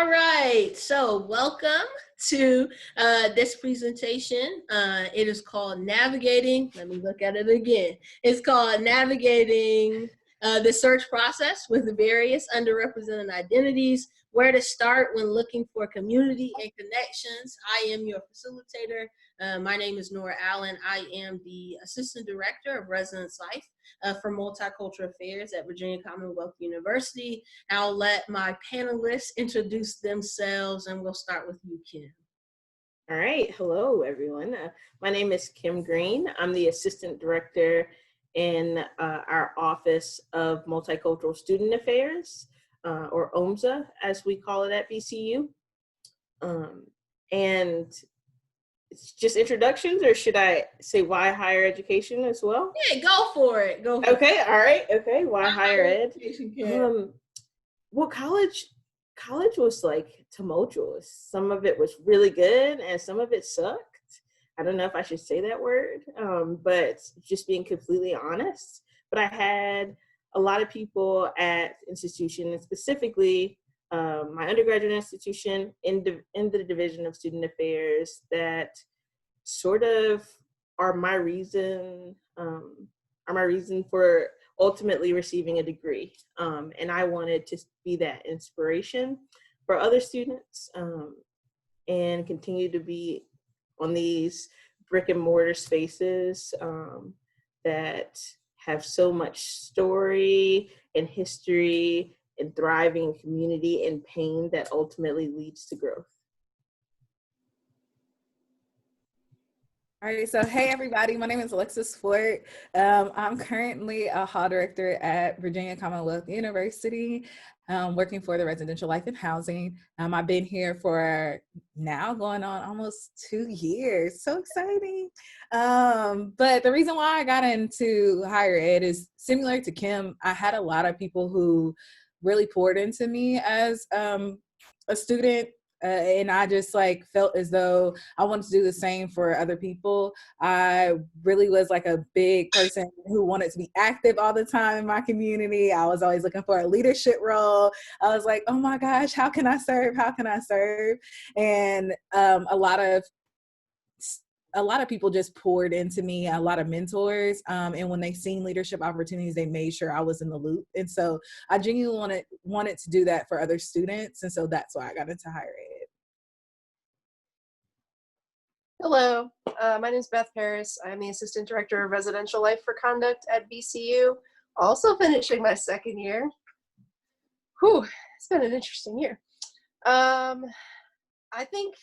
All right, so welcome to this presentation. It is called Navigating, let me look at it again. It's called Navigating the Search Process with the Various Underrepresented Identities, Where to Start When Looking for Community and Connections. I am your facilitator. My name is Noura Allen. I am the Assistant Director of Residence Life for Multicultural Affairs at Virginia Commonwealth University. I'll let my panelists introduce themselves, and we'll start with you, Kim. All right, hello everyone. My name is Kim Green. I'm the Assistant Director in our Office of Multicultural Student Affairs, or OMSA, as we call it at VCU. And it's just introductions, or should I say why higher education as well? Yeah, go for it. Go for okay, it. All right, okay. Why higher ed? Education, well, college was like tumultuous. Some of it was really good and some of it sucked. I don't know if I should say that word, but just being completely honest. But I had a lot of people at institution, and specifically my undergraduate institution in the Division of Student Affairs, that sort of are my reason for ultimately receiving a degree. And I wanted to be that inspiration for other students and continue to be on these brick and mortar spaces that have so much story and history and thriving community and pain that ultimately leads to growth. All right, so hey everybody, my name is Alexis Floyd. I'm currently a hall director at Virginia Commonwealth University, working for the Residential Life and Housing. I've been here for now going on almost 2 years, so exciting. But the reason why I got into higher ed is similar to Kim. I had a lot of people who really poured into me as a student. And I just felt as though I wanted to do the same for other people. I really was like a big person who wanted to be active all the time in my community. I was always looking for a leadership role. I was like, oh my gosh, how can I serve? How can I serve? And a lot of people just poured into me, a lot of mentors. And when they seen leadership opportunities, they made sure I was in the loop. And so I genuinely wanted to do that for other students. And so that's why I got into higher ed. Hello, my name is Beth Parris. I'm the Assistant Director of Residential Life for Conduct at VCU, also finishing my second year. Whew, it's been an interesting year. I think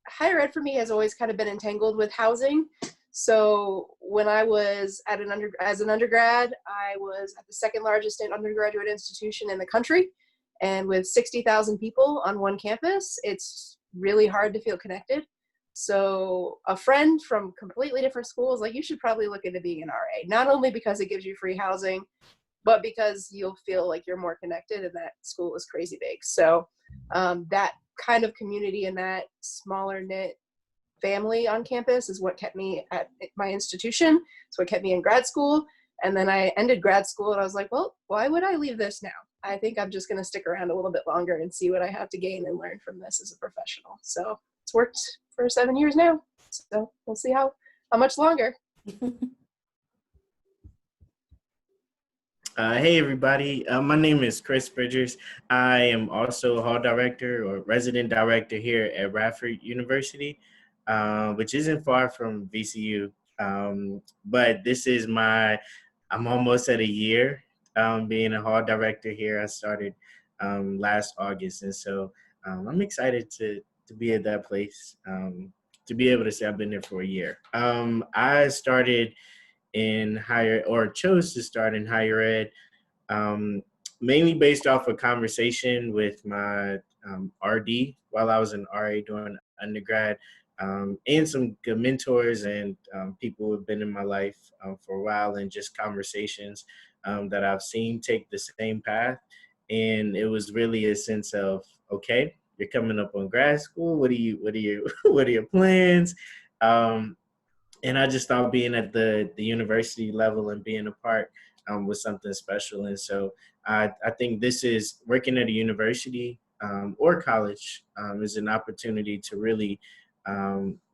higher ed for me has always kind of been entangled with housing. So when I was as an undergrad, I was at the second largest undergraduate institution in the country. And with 60,000 people on one campus, it's really hard to feel connected. So a friend from completely different schools, like, you should probably look into being an RA, not only because it gives you free housing, but because you'll feel like you're more connected, and that school is crazy big. So that kind of community and that smaller knit family on campus is what kept me at my institution. It's what kept me in grad school. And then I ended grad school and I was like, well, why would I leave this now? I think I'm just going to stick around a little bit longer and see what I have to gain and learn from this as a professional. So it's worked for 7 years now. So we'll see how much longer. Hey everybody, my name is Chris Bridgers. I am also a hall director or resident director here at Radford University, which isn't far from VCU. But this is I'm almost at a year being a hall director here. I started last August, and so I'm excited to be at that place, to be able to say I've been there for a year. I started in chose to start in higher ed, mainly based off a conversation with my RD while I was in RA doing undergrad, and some good mentors and people who have been in my life for a while, and just conversations that I've seen take the same path. And it was really a sense of, okay, you're coming up on grad school. What are your plans? And I just thought being at the university level and being a part was something special. And so I think this is working at a university or college is an opportunity to really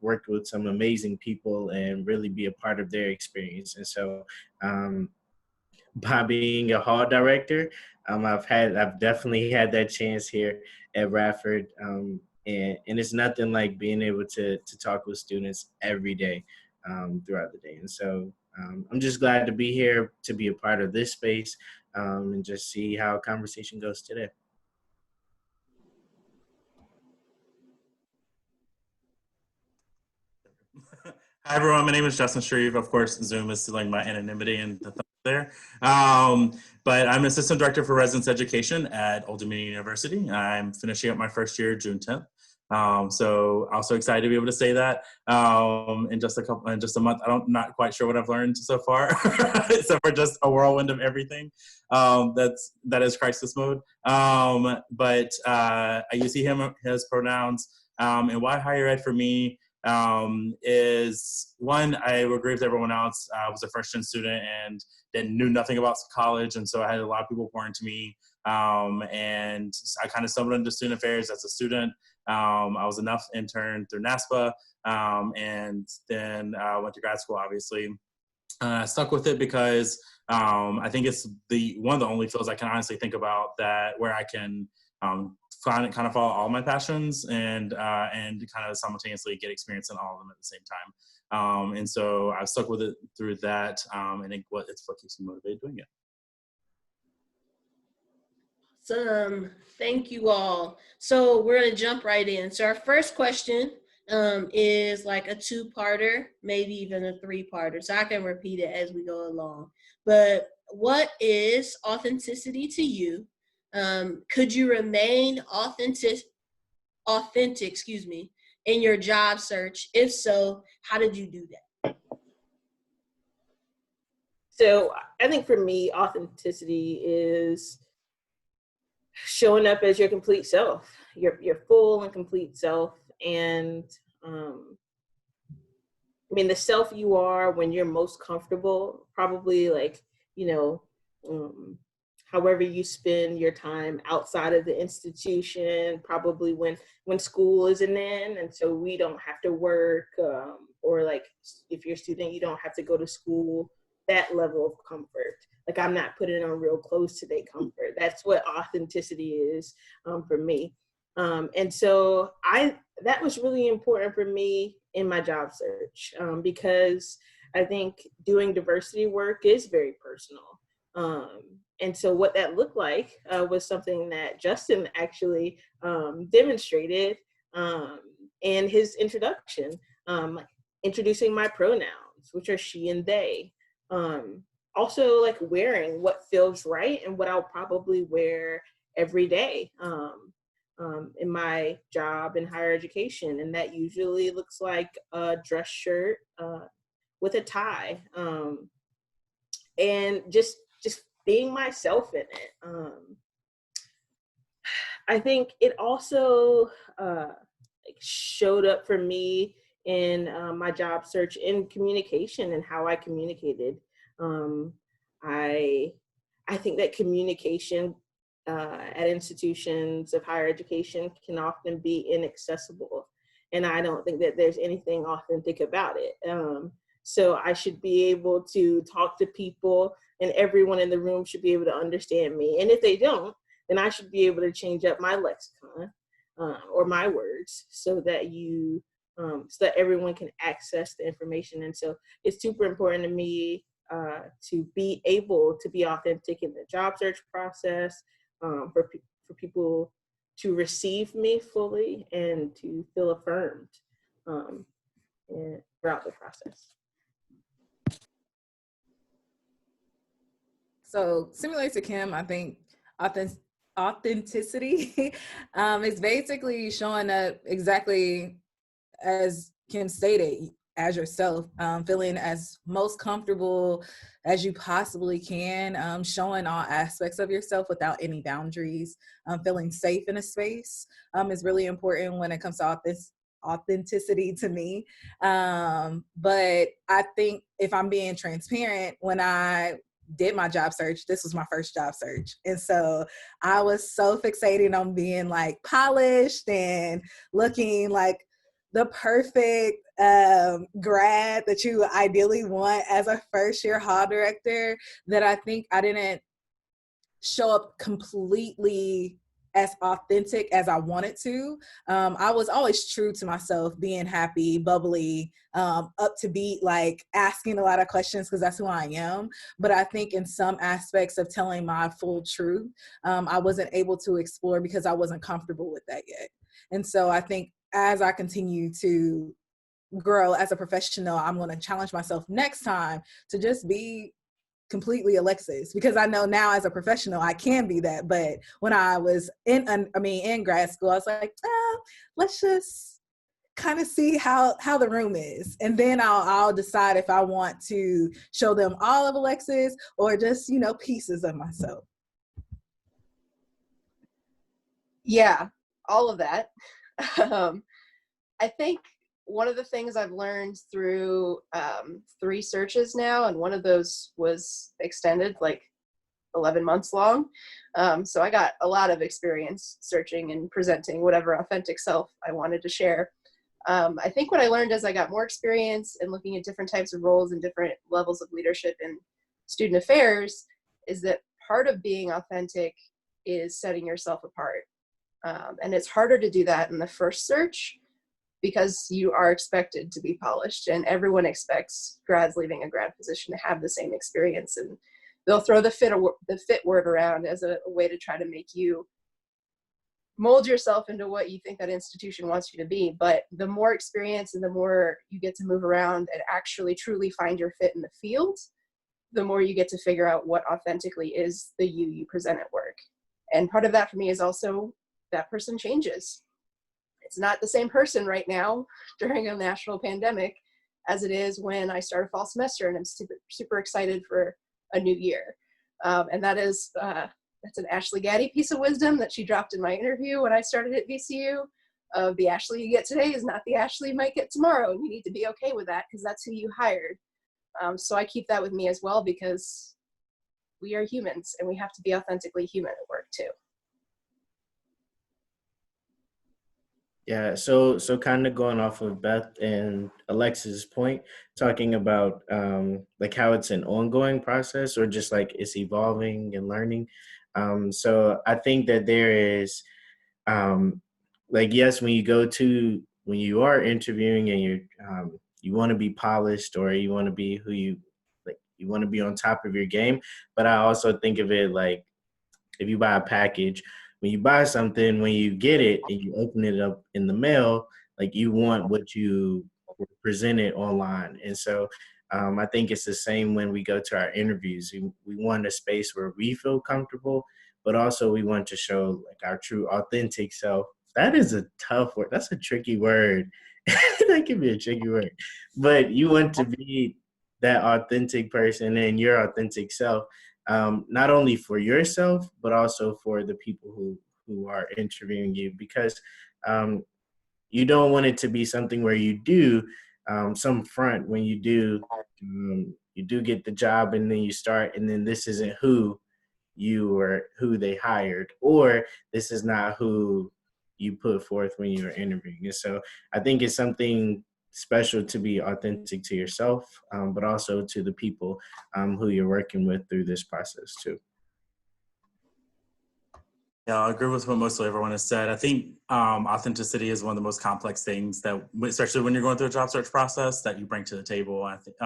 work with some amazing people and really be a part of their experience. And so by being a hall director, I've definitely had that chance here at Radford. And it's nothing like being able to talk with students every day throughout the day. And so I'm just glad to be here, to be a part of this space, and just see how conversation goes today. Hi, everyone. My name is Justin Shreve. Of course, Zoom is stealing my anonymity and the thumb there. But I'm Assistant Director for Residence Education at Old Dominion University. I'm finishing up my first year, June 10th. So also excited to be able to say that in just a month. Not quite sure what I've learned so far, except for just a whirlwind of everything. That is crisis mode. But I use he, him, his pronouns. And why higher ed for me is one, I agree with everyone else. I was a first-gen student and knew nothing about college, and so I had a lot of people pour into me. And I kind of stumbled into student affairs as a student. I was enough intern through NASPA, and then went to grad school, obviously. Stuck with it because I think it's one of the only fields I can honestly think about where I can kind of follow all my passions and kind of simultaneously get experience in all of them at the same time. And so I've stuck with it through that, and it's what keeps me motivated doing it. Awesome. Thank you all. So we're going to jump right in. So our first question is like a two-parter, maybe even a three-parter. So I can repeat it as we go along. But what is authenticity to you? Could you remain authentic, in your job search? If so, how did you do that? So I think for me, authenticity is showing up as your complete self, your full and complete self. And I mean, the self you are when you're most comfortable, probably like, however you spend your time outside of the institution, probably when school isn't in, and so we don't have to work, or like if you're a student, you don't have to go to school, that level of comfort. Like I'm not putting on real clothes today comfort. That's what authenticity is for me. And so that was really important for me in my job search, because I think doing diversity work is very personal. And so what that looked like was something that Justin actually demonstrated in his introduction, introducing my pronouns, which are she and they. Also like wearing what feels right and what I'll probably wear every day in my job in higher education. And that usually looks like a dress shirt with a tie, and just being myself in it. I think it also showed up for me in my job search in communication and how I communicated. I think that communication at institutions of higher education can often be inaccessible, and I don't think that there's anything authentic about it. So I should be able to talk to people, and everyone in the room should be able to understand me. And if they don't, then I should be able to change up my lexicon or my words so that so that everyone can access the information. And so it's super important to me to be able to be authentic in the job search process, for people to receive me fully and to feel affirmed throughout the process. So similar to Kim, I think authenticity is basically showing up exactly as Kim stated, as yourself, feeling as most comfortable as you possibly can, showing all aspects of yourself without any boundaries, feeling safe in a space is really important when it comes to authenticity to me. But I think if I'm being transparent, when I did my job search, this was my first job search. And so I was so fixated on being like polished and looking like the perfect grad that you ideally want as a first year hall director, that I think I didn't show up completely as authentic as I wanted to. I was always true to myself, being happy, bubbly, up to beat, like asking a lot of questions because that's who I am. But I think in some aspects of telling my full truth, I wasn't able to explore because I wasn't comfortable with that yet. And so I think as I continue to grow as a professional, I'm going to challenge myself next time to just be completely Alexis, because I know now as a professional I can be that. But when I was in grad school, I was like, let's just kind of see how the room is, and then I'll decide if I want to show them all of Alexis or just, you know, pieces of myself. Yeah, all of that. I think one of the things I've learned through 3 searches now, and one of those was extended, like 11 months long. So I got a lot of experience searching and presenting whatever authentic self I wanted to share. I think what I learned as I got more experience and looking at different types of roles and different levels of leadership in student affairs is that part of being authentic is setting yourself apart. And it's harder to do that in the first search, because you are expected to be polished, and everyone expects grads leaving a grad position to have the same experience, and they'll throw the fit word around as a way to try to make you mold yourself into what you think that institution wants you to be. But the more experience and the more you get to move around and actually truly find your fit in the field, the more you get to figure out what authentically is the you present at work. And part of that for me is also that person changes. It's not the same person right now during a national pandemic as it is when I start a fall semester, and I'm super, super excited for a new year. And that's an Ashley Gaddy piece of wisdom that she dropped in my interview when I started at VCU. The Ashley you get today is not the Ashley you might get tomorrow, and you need to be okay with that because that's who you hired. So I keep that with me as well, because we are humans and we have to be authentically human at work too. Yeah, so kind of going off of Beth and Alexis' point, talking about like how it's an ongoing process or just like it's evolving and learning. So I think that there is like, yes, when you are interviewing and you want to be polished, or you want to be who you want to be on top of your game. But I also think of it like, if you buy a package, when you buy something, when you get it and you open it up in the mail, like, you want what you were presented online. And so I think it's the same when we go to our interviews. We want a space where we feel comfortable, but also we want to show like our true authentic self. That is a tough word. That's a tricky word. That can be a tricky word. But you want to be that authentic person and your authentic self. Not only for yourself, but also for the people who are interviewing you, because you don't want it to be something where you do some front when you do get the job, and then you start, and then this isn't who you or who they hired, or this is not who you put forth when you were interviewing. And so I think it's something special to be authentic to yourself, but also to the people who you're working with through this process too. Yeah, I agree with what mostly everyone has said. I think authenticity is one of the most complex things that, especially when you're going through a job search process, that you bring to the table. I think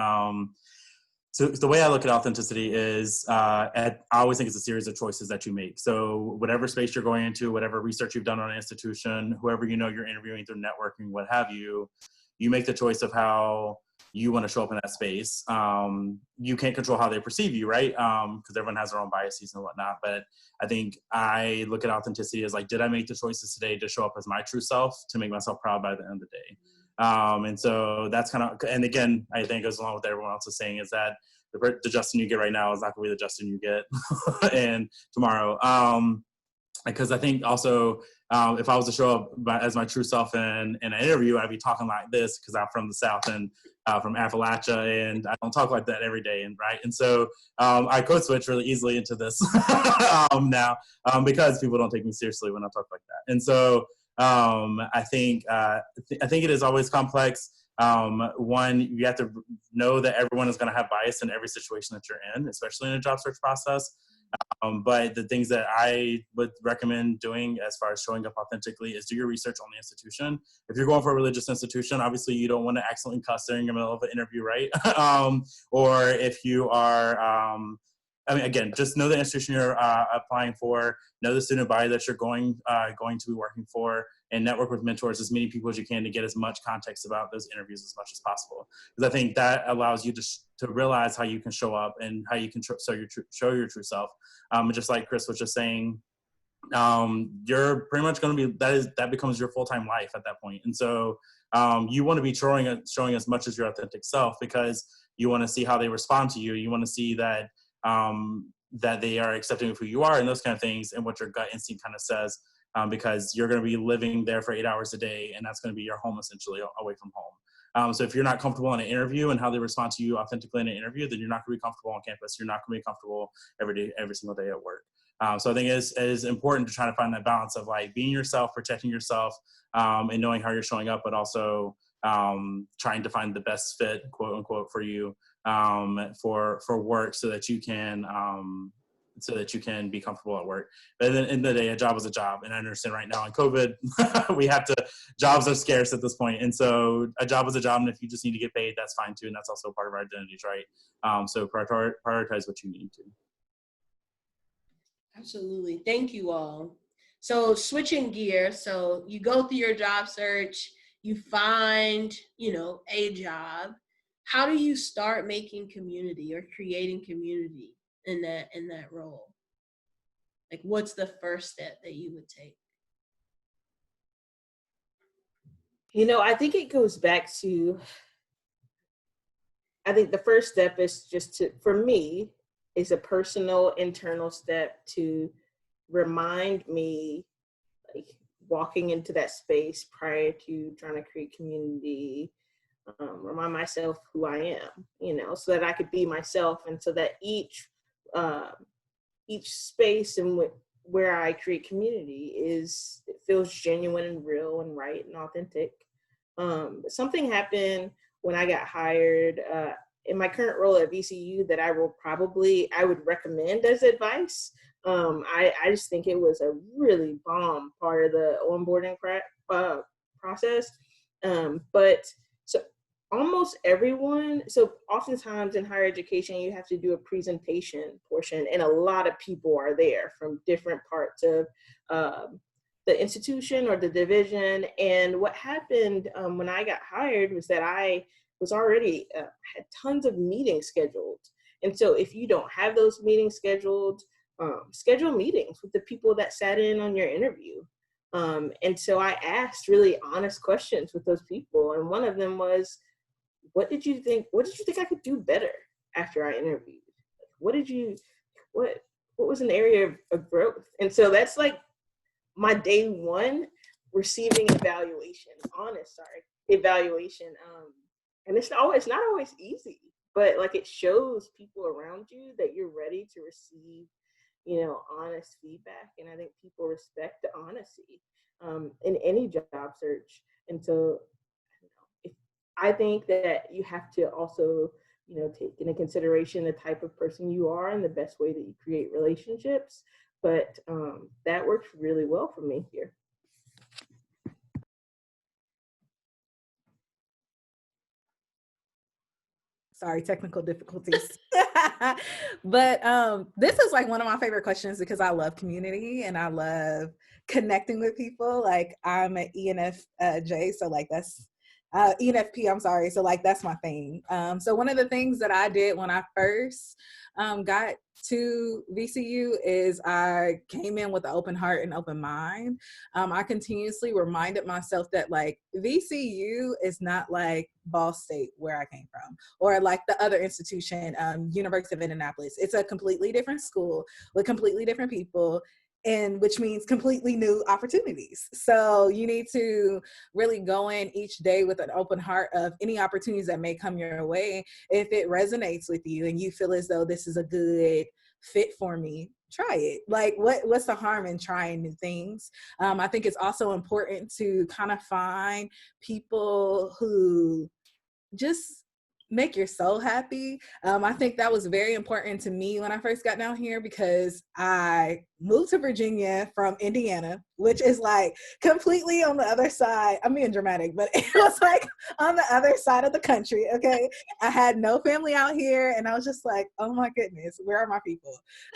so the way I look at authenticity is I always think it's a series of choices that you make. So whatever space you're going into, whatever research you've done on an institution, whoever you know you're interviewing through networking, what have you, you make the choice of how you want to show up in that space. You can't control how they perceive you, right? Because everyone has their own biases and whatnot. But I think I look at authenticity as like, did I make the choices today to show up as my true self, to make myself proud by the end of the day? And so that's kind of, and again, I think goes along with everyone else is saying, is that the Justin you get right now is not going to be the Justin you get and tomorrow. because I think also if I was to show up as my true self in an interview, I'd be talking like this because I'm from the South and from Appalachia, and I don't talk like that every day, and so I code switch really easily into this now because people don't take me seriously when I talk like that. And so I think it is always complex. One, you have to know that everyone is going to have bias in every situation that you're in, especially in a job search process. But the things that I would recommend doing as far as showing up authentically is do your research on the institution. If you're going for a religious institution, obviously you don't want to accidentally cuss during the middle of an interview, right? Or if you are, again, just know the institution you're applying for, know the student body that you're going to be working for, and network with mentors, as many people as you can, to get as much context about those interviews as much as possible. Because I think that allows you to realize how you can show up and how you can show your true self. Just like Chris was just saying, you're pretty much going to be, that becomes your full-time life at that point. And so you want to be showing as much as your authentic self, because you want to see how they respond to you. You want to see that that they are accepting of who you are and those kind of things, and what your gut instinct kind of says, because you're going to be living there for 8 hours a day, and that's going to be your home essentially, away from home. So if you're not comfortable in an interview and how they respond to you authentically in an interview, then you're not going to be comfortable on campus. You're not going to be comfortable every day, every single day at work. So I think it is important to try to find that balance of like being yourself, protecting yourself, and knowing how you're showing up, but also trying to find the best fit, quote unquote, for you for work, so that you can be comfortable at work. But at the end of the day, a job is a job. And I understand right now in COVID, jobs are scarce at this point. And so a job is a job. And if you just need to get paid, that's fine too. And that's also part of our identities, right? So prioritize what you need to. Absolutely. Thank you all. So switching gears, so you go through your job search, you find, a job. How do you start making community or creating community in that role? Like, what's the first step that you would take? I think it goes back to, I think the first step is just for me, is a personal internal step to remind me, like, walking into that space prior to trying to create community, remind myself who I am, so that I could be myself, and so that each space and where I create community it feels genuine and real and right and authentic. Something happened when I got hired in my current role at VCU that I would recommend as advice. I just think it was a really bomb part of the onboarding process. But so almost everyone, so oftentimes in higher education, you have to do a presentation portion, and a lot of people are there from different parts of the institution or the division. And what happened when I got hired was that I was already had tons of meetings scheduled. And so if you don't have those meetings scheduled, schedule meetings with the people that sat in on your interview. And so I asked really honest questions with those people. And one of them was, what did you think I could do better after I interviewed? What was an area of growth? And so that's like my day one receiving evaluation. And it's not always easy, but like it shows people around you that you're ready to receive, honest feedback. And I think people respect the honesty in any job search. And so I think that you have to also, take into consideration the type of person you are and the best way that you create relationships. But that works really well for me here. Sorry, technical difficulties. But this is like one of my favorite questions because I love community and I love connecting with people. Like I'm an ENFJ, so like that's ENFP, I'm sorry. So like that's my thing. So one of the things that I did when I first got to VCU is I came in with an open heart and open mind. I continuously reminded myself that like VCU is not like Ball State where I came from, or like the other institution, University of Indianapolis. It's a completely different school with completely different people. and which means completely new opportunities. So you need to really go in each day with an open heart of any opportunities that may come your way. If it resonates with you and you feel as though this is a good fit for me, try it. Like what's the harm in trying new things? I think it's also important to kind of find people who just make your soul happy. I think that was very important to me when I first got down here, because I moved to Virginia from Indiana, which is like completely on the other side. I'm being dramatic, but it was like on the other side of the country. Okay. I had no family out here, and I was just like, oh my goodness, where are my people?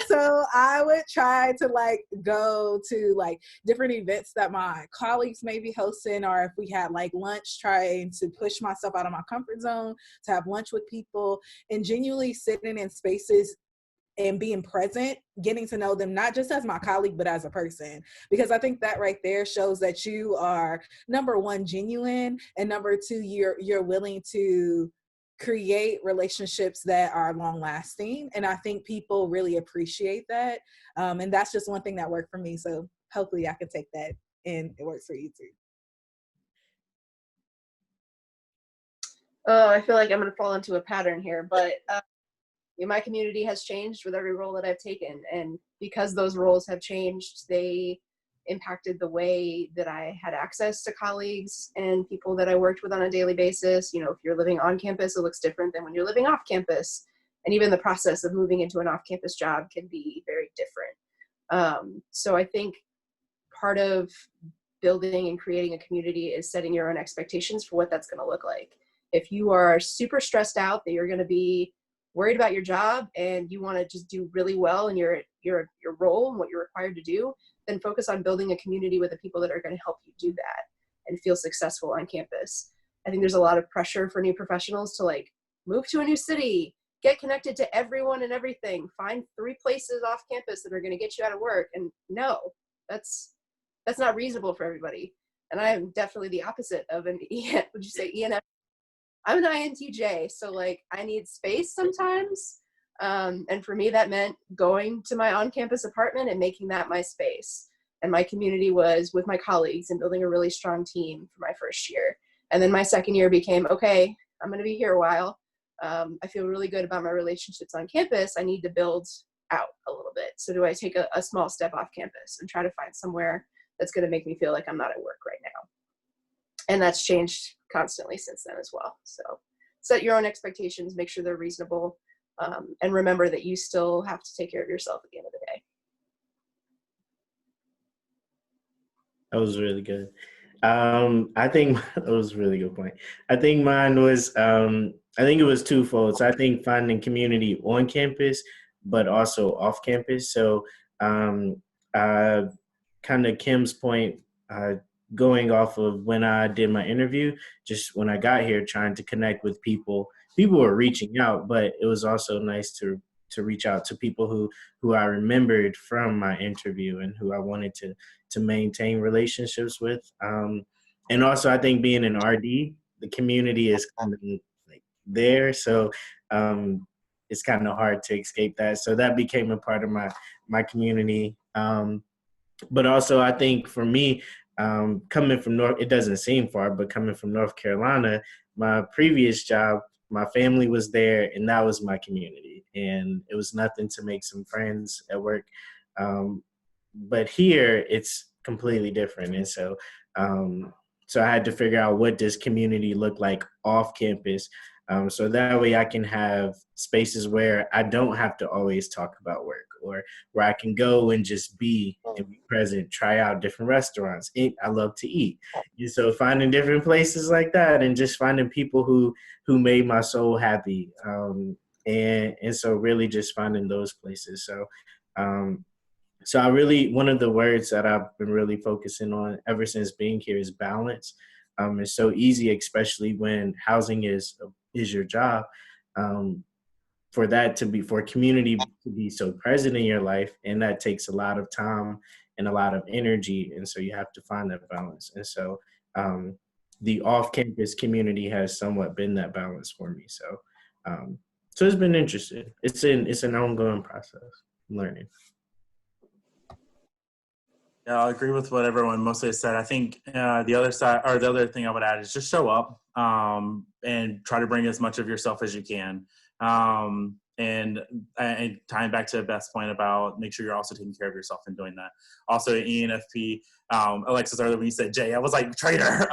So I would try to like go to like different events that my colleagues may be hosting, or if we had like lunch, trying to push myself out of my comfort zone to have lunch with people, and genuinely sitting in spaces and being present, getting to know them, not just as my colleague, but as a person. Because I think that right there shows that you are, number one, genuine, and number two, you're willing to create relationships that are long lasting. And I think people really appreciate that. And that's just one thing that worked for me. So hopefully I can take that and it works for you too. Oh, I feel like I'm going to fall into a pattern here, but my community has changed with every role that I've taken. And because those roles have changed, they impacted the way that I had access to colleagues and people that I worked with on a daily basis. You know, if you're living on campus, it looks different than when you're living off campus. And even the process of moving into an off-campus job can be very different. So I think part of building and creating a community is setting your own expectations for what that's going to look like. If you are super stressed out that you're going to be worried about your job and you want to just do really well in your role and what you're required to do, then focus on building a community with the people that are going to help you do that and feel successful on campus. I think there's a lot of pressure for new professionals to like move to a new city, get connected to everyone and everything, find 3 places off campus that are going to get you out of work. And no, that's not reasonable for everybody. And I am definitely the opposite of an would you say ENF? I'm an INTJ, so like I need space sometimes. And for me, that meant going to my on-campus apartment and making that my space. And my community was with my colleagues and building a really strong team for my first year. And then my second year became, okay, I'm going to be here a while. I feel really good about my relationships on campus. I need to build out a little bit. So do I take a small step off campus and try to find somewhere that's going to make me feel like I'm not at work right now? And that's changed constantly since then as well. So set your own expectations, make sure they're reasonable, and remember that you still have to take care of yourself at the end of the day. That was really good. I think that was a really good point. I think mine was, I think it was twofold. So I think finding community on campus, but also off campus. So kind of Kim's point, going off of when I did my interview, just when I got here, trying to connect with people. People were reaching out, but it was also nice to reach out to people who I remembered from my interview and who I wanted to maintain relationships with. And also I think being an RD, the community is kind of like there. So it's kind of hard to escape that. So that became a part of my community. But also I think for me, coming from it doesn't seem far, but coming from North Carolina, my previous job, my family was there and that was my community. And it was nothing to make some friends at work. But here it's completely different. And so I had to figure out what does community look like off campus. So that way I can have spaces where I don't have to always talk about work, or where I can go and just be and be present, try out different restaurants. I love to eat. And so finding different places like that and just finding people who made my soul happy. And so really just finding those places. So I really, one of the words that I've been really focusing on ever since being here is balance. It's so easy, especially when housing is your job, for community to be so present in your life. And that takes a lot of time and a lot of energy. And so you have to find that balance. And so the off-campus community has somewhat been that balance for me. So it's been interesting. It's an ongoing process, learning. Yeah, I agree with what everyone mostly said. I think the other side, or the other thing I would add, is just show up and try to bring as much of yourself as you can. And tying back to Beth's point about make sure you're also taking care of yourself and doing that. Also, ENFP, Alexis earlier when you said Jay, I was like traitor.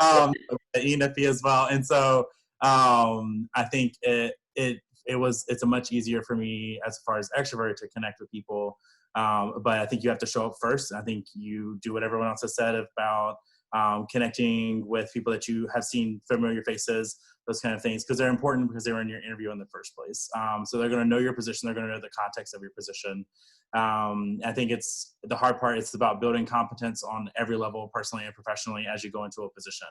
ENFP as well, and so I think it's a much easier for me as far as extrovert to connect with people. But I think you have to show up first. I think you do what everyone else has said about connecting with people that you have seen, familiar faces, those kind of things, because they're important because they were in your interview in the first place. So they're going to know your position. They're going to know the context of your position. I think it's the hard part. It's about building competence on every level, personally and professionally, as you go into a position,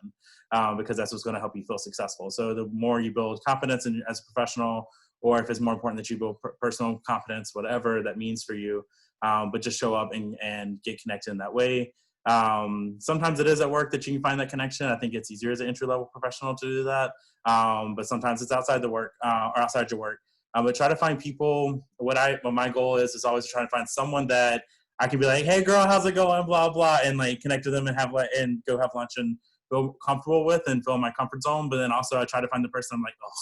because that's what's going to help you feel successful. So the more you build competence as a professional, or if it's more important that you build personal competence, whatever that means for you, but just show up and get connected in that way. Sometimes it is at work that you can find that connection. I think it's easier as an entry-level professional to do that, but sometimes it's outside the work or outside your work. But try to find people. What my goal is always trying to find someone that I can be like, hey girl, how's it going? Blah blah, and like connect with them and go have lunch and feel comfortable with and feel my comfort zone. But then also I try to find the person I'm like, oh,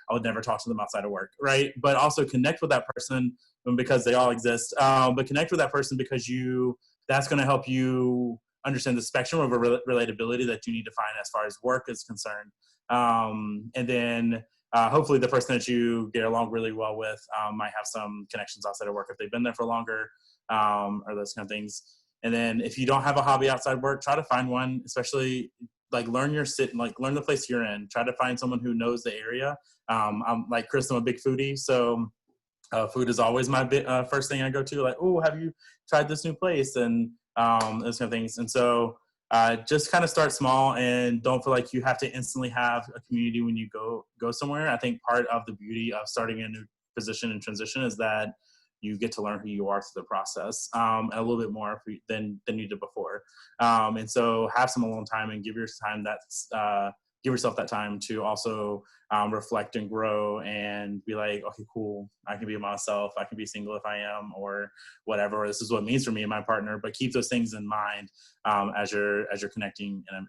I would never talk to them outside of work, right? But also connect with that person because they all exist. But connect with that person because that's going to help you understand the spectrum of relatability that you need to find as far as work is concerned. And then hopefully the person that you get along really well with might have some connections outside of work if they've been there for longer, or those kind of things. And then if you don't have a hobby outside work, try to find one, especially like learn the place you're in. Try to find someone who knows the area. I'm like Chris, I'm a big foodie, so food is always my first thing I go to. Like, oh, have you tried this new place? And those kind of things. And so just kind of start small and don't feel like you have to instantly have a community when you go somewhere. I think part of the beauty of starting a new position and transition is that you get to learn who you are through the process a little bit more than you did before. And so have some alone time and give yourself that time to also reflect and grow and be like, okay, cool, I can be myself, I can be single if I am, or whatever, or this is what it means for me and my partner. But keep those things in mind as you're connecting in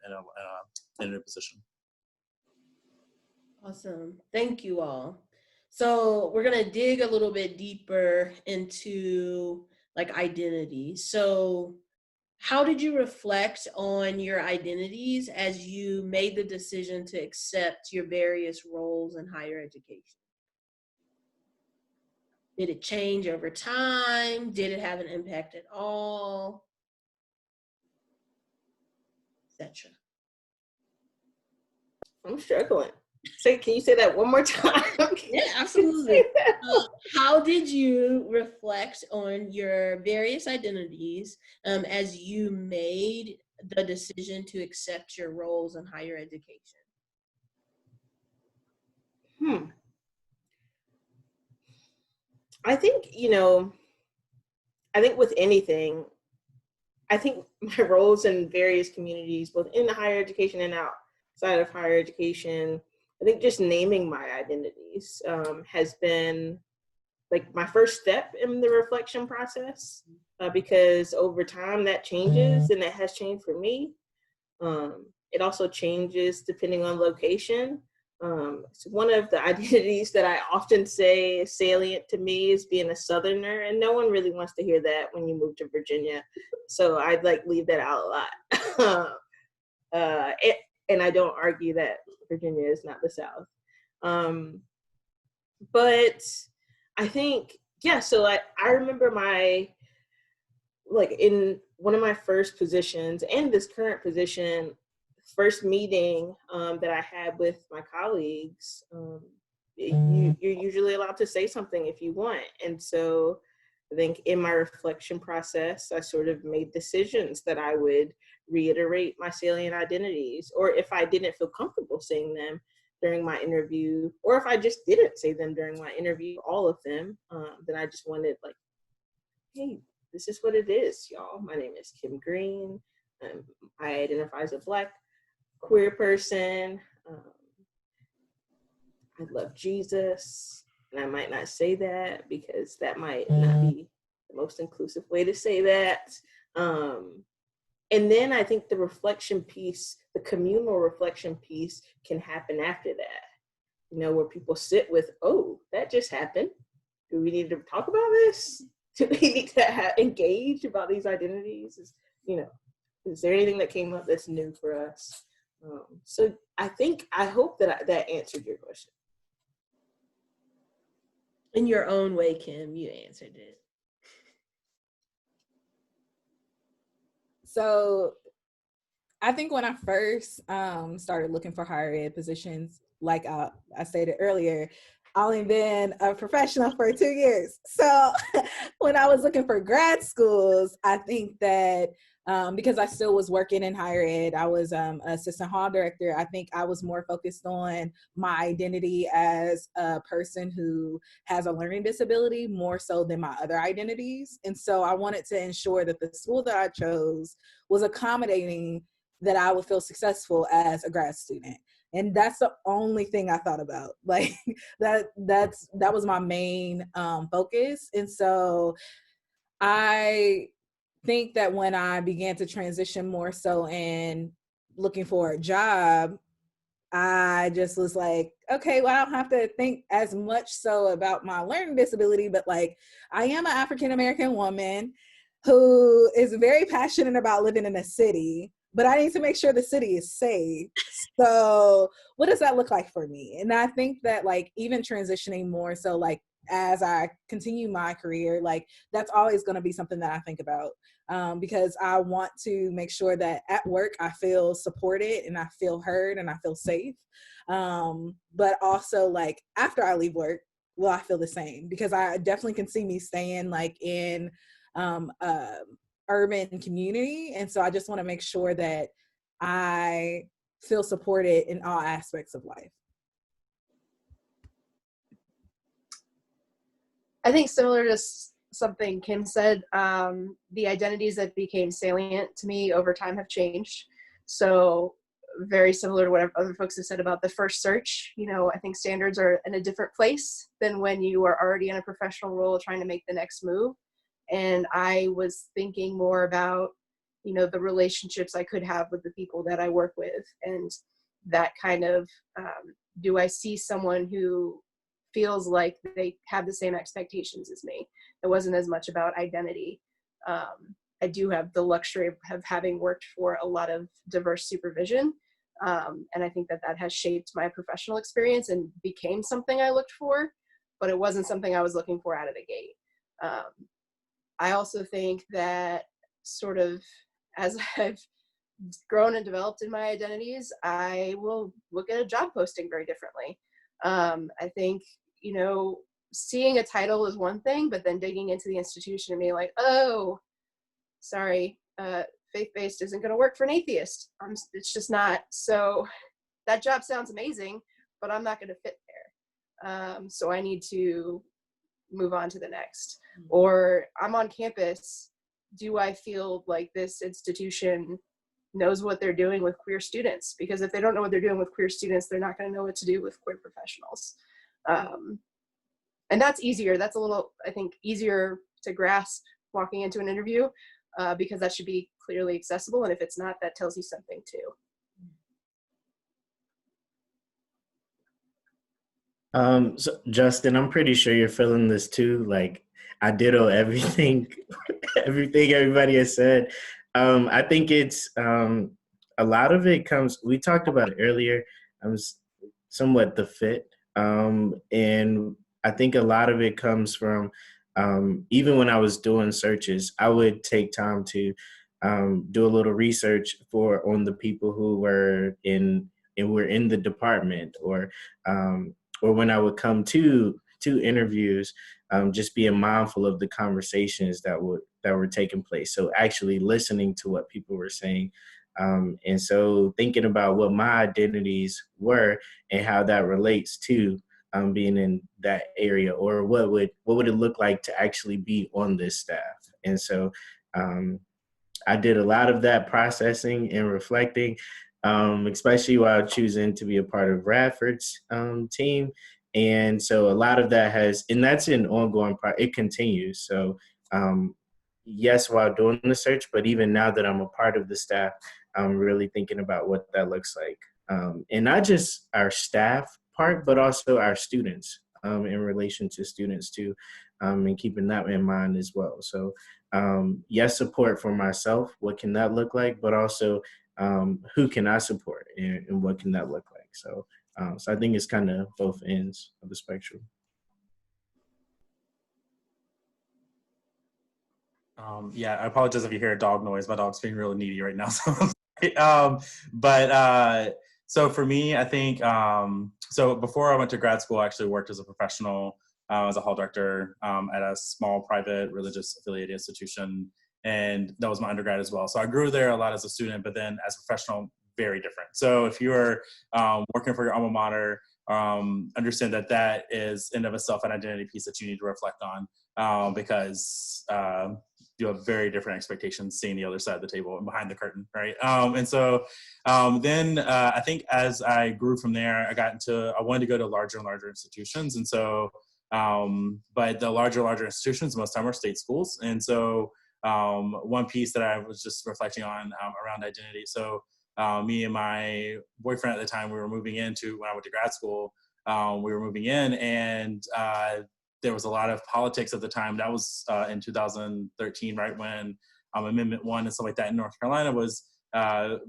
a new position. Awesome. Thank you all. So we're going to dig a little bit deeper into like identity. So how did you reflect on your identities as you made the decision to accept your various roles in higher education? Did it change over time? Did it have an impact at all? Etc. I'm struggling. Can you say that one more time? Yeah, absolutely. How did you reflect on your various identities as you made the decision to accept your roles in higher education? I think, with anything, I think my roles in various communities, both in higher education and outside of higher education, I think just naming my identities has been like my first step in the reflection process, because over time that changes, and that has changed for me. It also changes depending on location. So one of the identities that I often say is salient to me is being a Southerner, and no one really wants to hear that when you move to Virginia. So I'd like leave that out a lot. And I don't argue that Virginia is not the South. But I think, so I remember in one of my first positions and this current position, first meeting that I had with my colleagues, you're usually allowed to say something if you want. And so I think in my reflection process, I sort of made decisions that I would reiterate my salient identities, or if I didn't feel comfortable saying them during my interview, or if I just didn't say them during my interview, all of them, then I just wanted like, hey, this is what it is, y'all. My name is Kim Green. I identify as a Black queer person. I love Jesus. And I might not say that because that might not be the most inclusive way to say that. And then I think the reflection piece, the communal reflection piece can happen after that, you know, where people sit with, oh, that just happened. Do we need to talk about this? Do we need to engage about these identities? You know, is there anything that came up that's new for us? So I hope that that answered your question. In your own way, Kim, you answered it. So I think when I first started looking for higher ed positions, like I stated earlier, I only been a professional for 2 years. So when I was looking for grad schools, I think that because I still was working in higher ed, I was assistant hall director. I think I was more focused on my identity as a person who has a learning disability more so than my other identities. And so I wanted to ensure that the school that I chose was accommodating that I would feel successful as a grad student. And that's the only thing I thought about. Like that was my main focus. And so I think that when I began to transition more so in looking for a job, I just was like, okay, well, I don't have to think as much so about my learning disability, but like I am an African-American woman who is very passionate about living in a city, but I need to make sure the city is safe. So what does that look like for me? And I think that like even transitioning more so like as I continue my career, like that's always going to be something that I think about because I want to make sure that at work I feel supported and I feel heard and I feel safe. But also like after I leave work, will I feel the same? Because I definitely can see me staying like in urban community. And so I just want to make sure that I feel supported in all aspects of life. I think similar to something Kim said, the identities that became salient to me over time have changed. So very similar to what other folks have said about the first search, you know, I think standards are in a different place than when you are already in a professional role trying to make the next move. And I was thinking more about, you know, the relationships I could have with the people that I work with, and that kind of, do I see someone who feels like they have the same expectations as me? It wasn't as much about identity. I do have the luxury of having worked for a lot of diverse supervision. And I think that that has shaped my professional experience and became something I looked for, but it wasn't something I was looking for out of the gate. I also think that sort of as I've grown and developed in my identities, I will look at a job posting very differently. I think, you know, seeing a title is one thing, but then digging into the institution and being like, oh, sorry, faith-based isn't going to work for an atheist. It's just not. So that job sounds amazing, but I'm not going to fit there. So I need to move on to the next. Or I'm on campus. Do I feel like this institution knows what they're doing with queer students? Because if they don't know what they're doing with queer students, they're not going to know what to do with queer professionals. And that's easier. That's a little, I think, easier to grasp walking into an interview because that should be clearly accessible. And if it's not, that tells you something too. So Justin, I'm pretty sure you're feeling this too. Like I ditto everything, everything everybody has said. I think it's a lot of it comes. We talked about it earlier. Somewhat the fit, and I think a lot of it comes from even when I was doing searches, I would take time to do a little research on the people who were in the department, or when I would come to interviews, just being mindful of the conversations that were taking place. So actually listening to what people were saying. And so thinking about what my identities were and how that relates to being in that area, or what would it look like to actually be on this staff. And so I did a lot of that processing and reflecting, especially while choosing to be a part of Radford's team. And so a lot of that and that's an ongoing it continues. So, yes, while doing the search, but even now that I'm a part of the staff, I'm really thinking about what that looks like. And not just our staff part, but also our students, in relation to students too, and keeping that in mind as well. So yes, support for myself, what can that look like, but also who can I support, and what can that look like? So, so I think it's kind of both ends of the spectrum. Yeah, I apologize if you hear a dog noise. My dog's being really needy right now. So for me, I think, so before I went to grad school, I actually worked as a professional, as a hall director at a small private religious affiliated institution. And that was my undergrad as well. So I grew there a lot as a student, but then as a professional, very different. So if you're working for your alma mater, understand that that is in of itself an identity piece that you need to reflect on, because you have very different expectations seeing the other side of the table and behind the curtain, right? And so then I think as I grew from there, I wanted to go to larger and larger institutions. And so, but the larger institutions, most of the time are state schools. And so one piece that I was just reflecting on around identity. So me and my boyfriend at the time, we were moving into, when I went to grad school, we were moving in, and there was a lot of politics at the time. That was in 2013, right when Amendment 1 and stuff like that in North Carolina was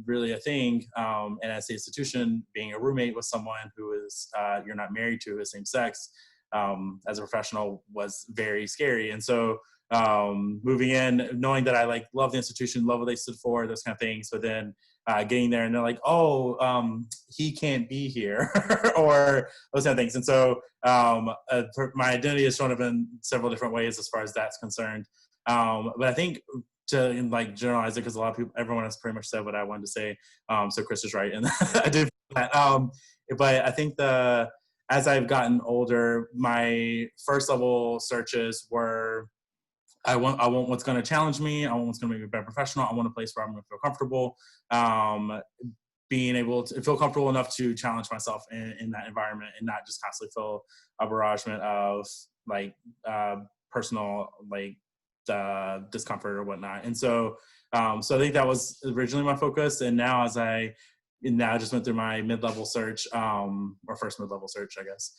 really a thing. And as the institution, being a roommate with someone who is you're not married to, is same sex, as a professional was very scary. And so moving in, knowing that I love the institution, love what they stood for, those kind of things, but then getting there and they're like, oh, he can't be here, or those kind of things. And so my identity has shown up in several different ways as far as that's concerned. But I think to generalize it, because a lot of people, everyone has pretty much said what I wanted to say. So Chris is right, and I did that. But I think as I've gotten older, my first level searches were, I want what's going to challenge me. I want what's going to make me a better professional. I want a place where I'm going to feel comfortable, being able to feel comfortable enough to challenge myself in that environment, and not just constantly feel a barragement of personal discomfort or whatnot. And so, so I think that was originally my focus. And now I just went through my mid-level search, or first mid-level search, I guess.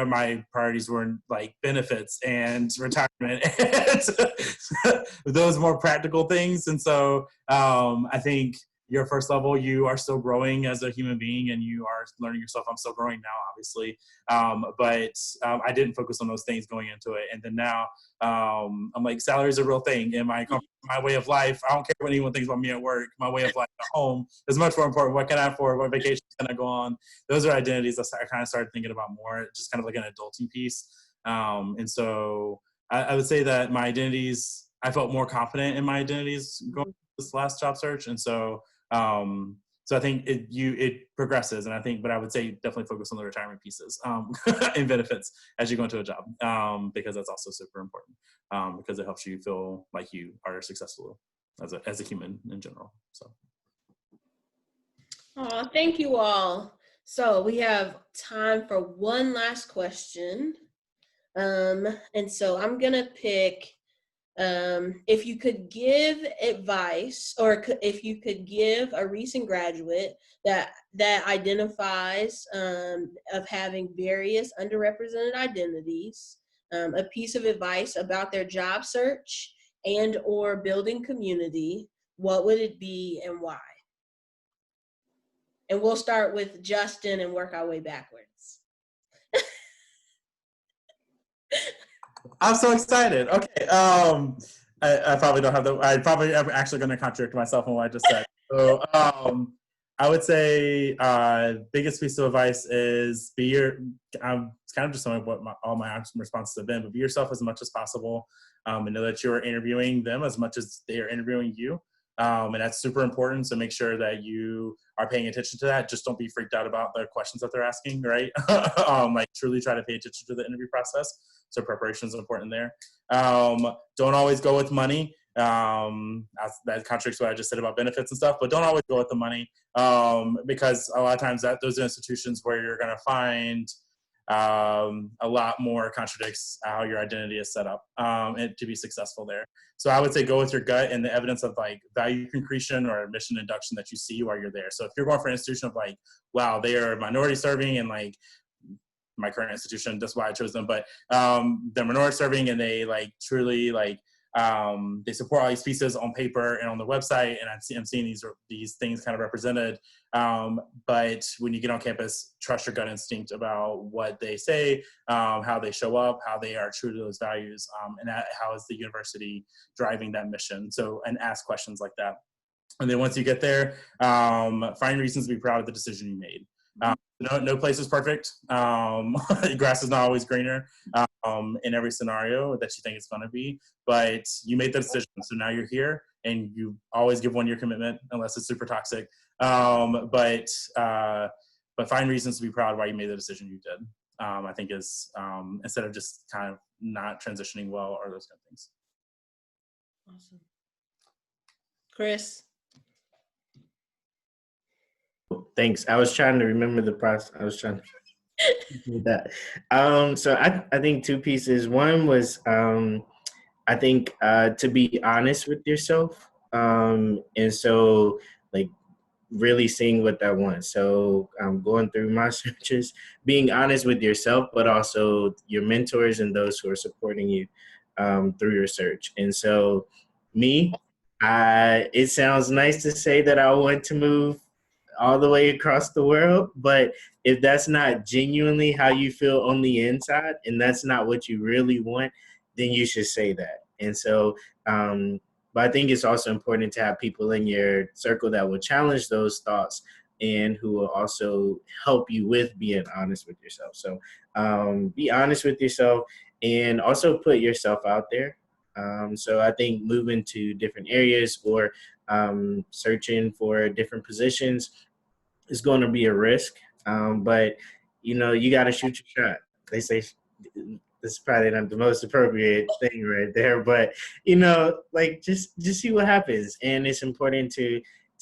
My priorities were benefits and retirement, and those more practical things. And so I think your first level, you are still growing as a human being, and you are learning yourself. I'm still growing now, obviously. But I didn't focus on those things going into it. And then now I'm like, salary is a real thing. And my way of life, I don't care what anyone thinks about me at work. My way of life at home is much more important. What can I afford? What vacations can I go on? Those are identities that I kind of started thinking about more, just kind of like an adulting piece. And so I would say that my identities, I felt more confident in my identities going through this last job search. And so so I think it progresses, and but I would say definitely focus on the retirement pieces and benefits as you go into a job, because that's also super important, because it helps you feel like you are successful as a human in general. So. Oh, thank you all. So we have time for one last question, and so I'm gonna pick. If you could give advice, or if you could give a recent graduate that identifies of having various underrepresented identities, a piece of advice about their job search and or building community, what would it be and why? And we'll start with Justin and work our way backwards. I'm so excited. Okay. I probably don't have I probably am actually going to contradict myself on what I just said. So I would say biggest piece of advice is it's kind of just something what all my responses have been, but be yourself as much as possible, and know that you're interviewing them as much as they are interviewing you. And that's super important. So make sure that you are paying attention to that. Just don't be freaked out about the questions that they're asking, right? Truly try to pay attention to the interview process. So preparation is important there. Don't always go with money. That contradicts what I just said about benefits and stuff, but don't always go with the money, because a lot of times those are institutions where you're going to find a lot more contradicts how your identity is set up and to be successful there. So I would say go with your gut and the evidence of like value concretion or mission induction that you see while you're there. So if you're going for an institution of like, wow, they are minority serving and like my current institution, that's why I chose them, but they're minority serving and they like truly like, they support all these pieces on paper and on the website, and I'm seeing these things kind of represented. But when you get on campus, trust your gut instinct about what they say, how they show up, how they are true to those values, and how is the university driving that mission. So, and ask questions like that. And then once you get there, find reasons to be proud of the decision you made. No place is perfect. Grass is not always greener in every scenario that you think it's going to be, but you made the decision. So now you're here, and you always give 1 year commitment unless it's super toxic. But find reasons to be proud why you made the decision you did. I think is instead of just kind of not transitioning well or those kind of things. Awesome. Chris. Thanks. I was trying to remember the process. I was trying to do that. So I think 2 pieces. One was I think to be honest with yourself. And so like really seeing what that wants. So I'm going through my searches, being honest with yourself, but also your mentors and those who are supporting you through your search. And so it sounds nice to say that I want to move all the way across the world, but if that's not genuinely how you feel on the inside and that's not what you really want, then you should say that. And so but I think it's also important to have people in your circle that will challenge those thoughts and who will also help you with being honest with yourself. So be honest with yourself and also put yourself out there. So I think moving to different areas or searching for different positions is going to be a risk. But, you got to shoot your shot. They say this is probably not the most appropriate thing right there, but, like just see what happens. And it's important to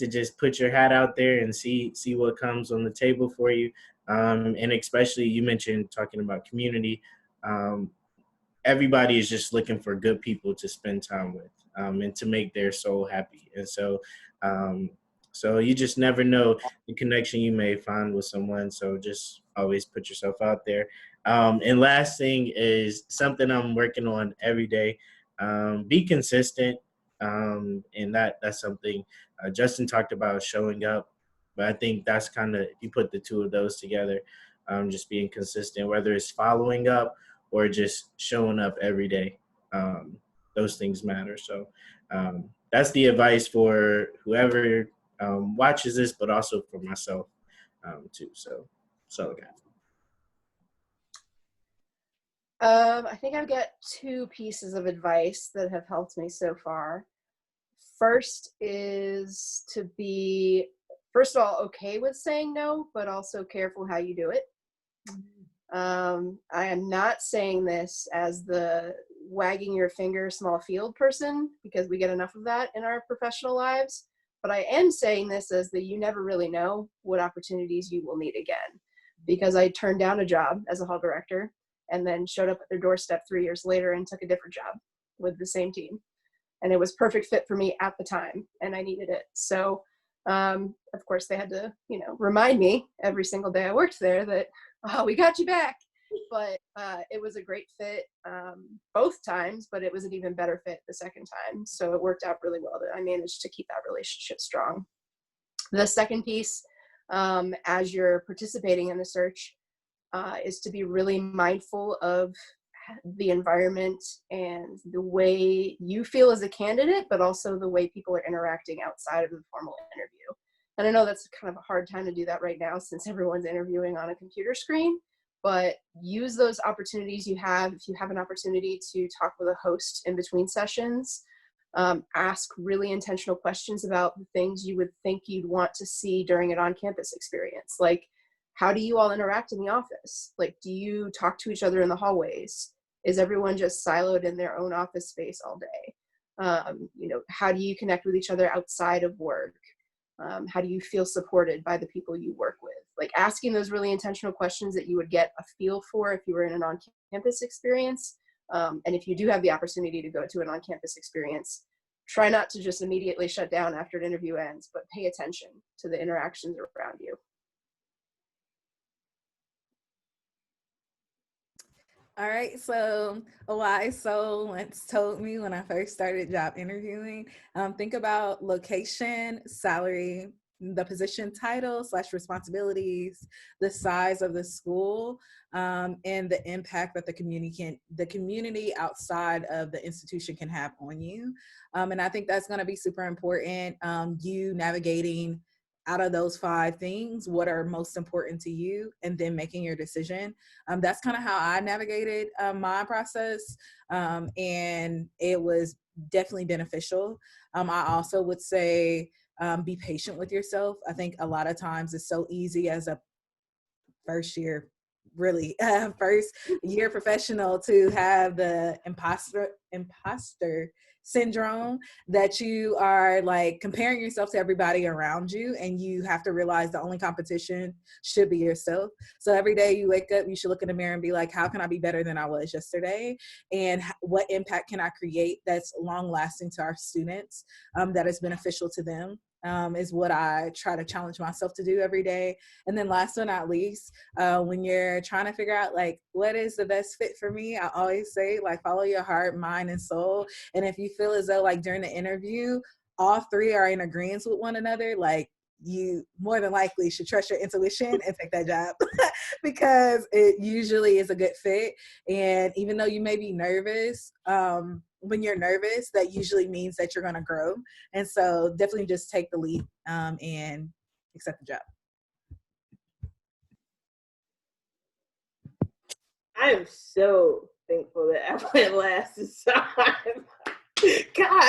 just put your hat out there and see what comes on the table for you. And especially you mentioned talking about community. Everybody is just looking for good people to spend time with and to make their soul happy. And so you just never know the connection you may find with someone. So just always put yourself out there. And last thing is something I'm working on every day. Be consistent. And that's something Justin talked about, showing up. But I think that's kind of, if you put the 2 of those together, just being consistent, whether it's following up or just showing up every day. Those things matter. So that's the advice for whoever watches this, but also for myself too. So I got. I think I've got 2 pieces of advice that have helped me so far. First is to be, first of all, okay with saying no, but also careful how you do it. I am not saying this as the wagging your finger small field person, because we get enough of that in our professional lives, but I am saying this as the you never really know what opportunities you will need again, because I turned down a job as a hall director and then showed up at their doorstep 3 years later and took a different job with the same team. And it was perfect fit for me at the time, and I needed it. So, of course, they had to, remind me every single day I worked there that, oh, we got you back. But it was a great fit both times, but it was an even better fit the second time. So it worked out really well that I managed to keep that relationship strong. The second piece, as you're participating in the search, is to be really mindful of the environment and the way you feel as a candidate, but also the way people are interacting outside of the formal interview. And I know that's kind of a hard time to do that right now since everyone's interviewing on a computer screen, but use those opportunities you have. If you have an opportunity to talk with a host in between sessions, ask really intentional questions about the things you would think you'd want to see during an on-campus experience. Like, how do you all interact in the office? Like, do you talk to each other in the hallways? Is everyone just siloed in their own office space all day? How do you connect with each other outside of work? How do you feel supported by the people you work with? like asking those really intentional questions that you would get a feel for if you were in an on-campus experience. And if you do have the opportunity to go to an on-campus experience, try not to just immediately shut down after an interview ends, but pay attention to the interactions around you. All right, so a wise soul once told me when I first started job interviewing, think about location, salary, the position title / responsibilities, the size of the school, and the impact that the community outside of the institution can have on you. And I think that's going to be super important. You navigating out of those 5 things, what are most important to you, and then making your decision. That's kind of how I navigated my process, and it was definitely beneficial. I also would say be patient with yourself. I think a lot of times it's so easy as a first year professional to have the imposter syndrome, that you are like comparing yourself to everybody around you, and you have to realize the only competition should be yourself. So every day you wake up, you should look in the mirror and be like, how can I be better than I was yesterday? And what impact can I create that's long lasting to our students, that is beneficial to them? Is what I try to challenge myself to do every day. And then last but not least, when you're trying to figure out like what is the best fit for me, I always say like follow your heart, mind, and soul. And if you feel as though like during the interview, all 3 are in agreement with one another, like you more than likely should trust your intuition and take that job because it usually is a good fit. And even though you may be nervous, when you're nervous, that usually means that you're going to grow. And so definitely just take the leap and accept the job. I am so thankful that I went last this time. God,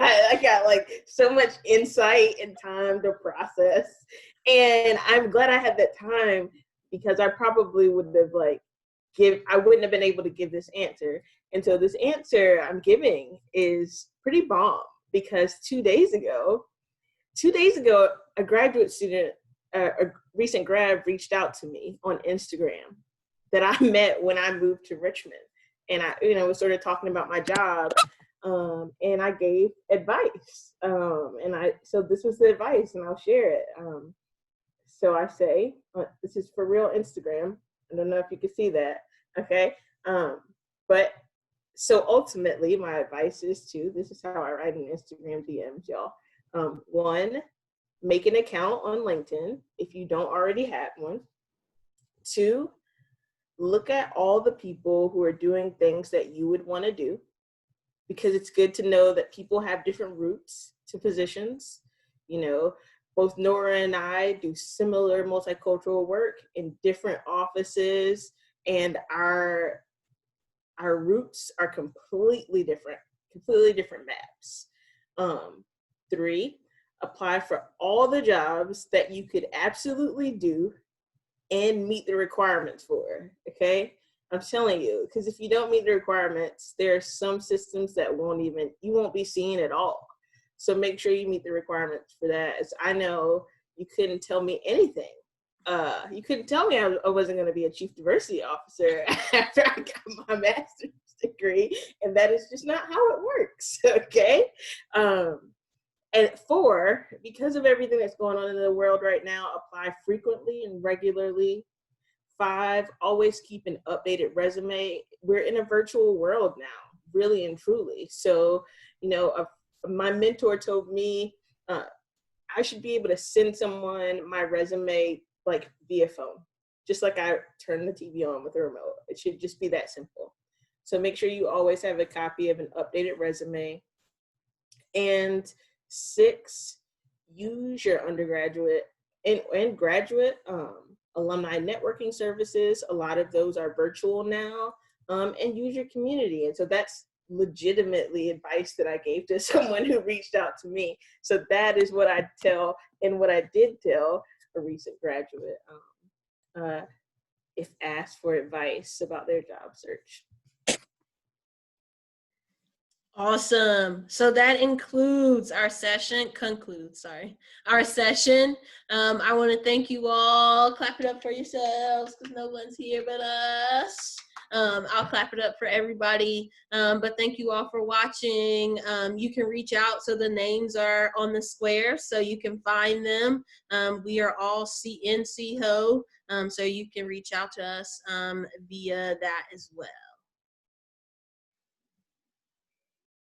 I got like so much insight and time to process. And I'm glad I had that time, because I probably would have I wouldn't have been able to give this answer. And so this answer I'm giving is pretty bomb, because 2 days ago, a graduate student, a recent grad, reached out to me on Instagram that I met when I moved to Richmond. And I, was sort of talking about my job, and I gave advice. So this was the advice, and I'll share it. So I say, this is for real Instagram. I don't know if you can see that, okay? But so ultimately, my advice is this is how I write in Instagram DMs, y'all. 1, make an account on LinkedIn if you don't already have one. 2, look at all the people who are doing things that you would want to do, because it's good to know that people have different routes to positions. Both Noura and I do similar multicultural work in different offices, and our routes are completely different maps. 3, apply for all the jobs that you could absolutely do and meet the requirements for, okay? I'm telling you, because if you don't meet the requirements, there are some systems that you won't be seen at all. So make sure you meet the requirements for that. As I know you couldn't tell me anything. You couldn't tell me I wasn't going to be a chief diversity officer after I got my master's degree, and that is just not how it works, okay? And 4, because of everything that's going on in the world right now, apply frequently and regularly. 5, always keep an updated resume. We're in a virtual world now, really and truly. So, my mentor told me I should be able to send someone my resume like via phone, just like I turn the TV on with a remote. It should just be that simple. So make sure you always have a copy of an updated resume. And 6, use your undergraduate and graduate alumni networking services. A lot of those are virtual now, and use your community. And so that's legitimately advice that I gave to someone who reached out to me. So that is what I tell, and what I did tell a recent graduate if asked for advice about their job search. Awesome. So that concludes our session. Our session. I want to thank you all. Clap it up for yourselves because no one's here but us. I'll clap it up for everybody. But thank you all for watching. You can reach out. So the names are on the square so you can find them. We are all in CHO. So you can reach out to us via that as well.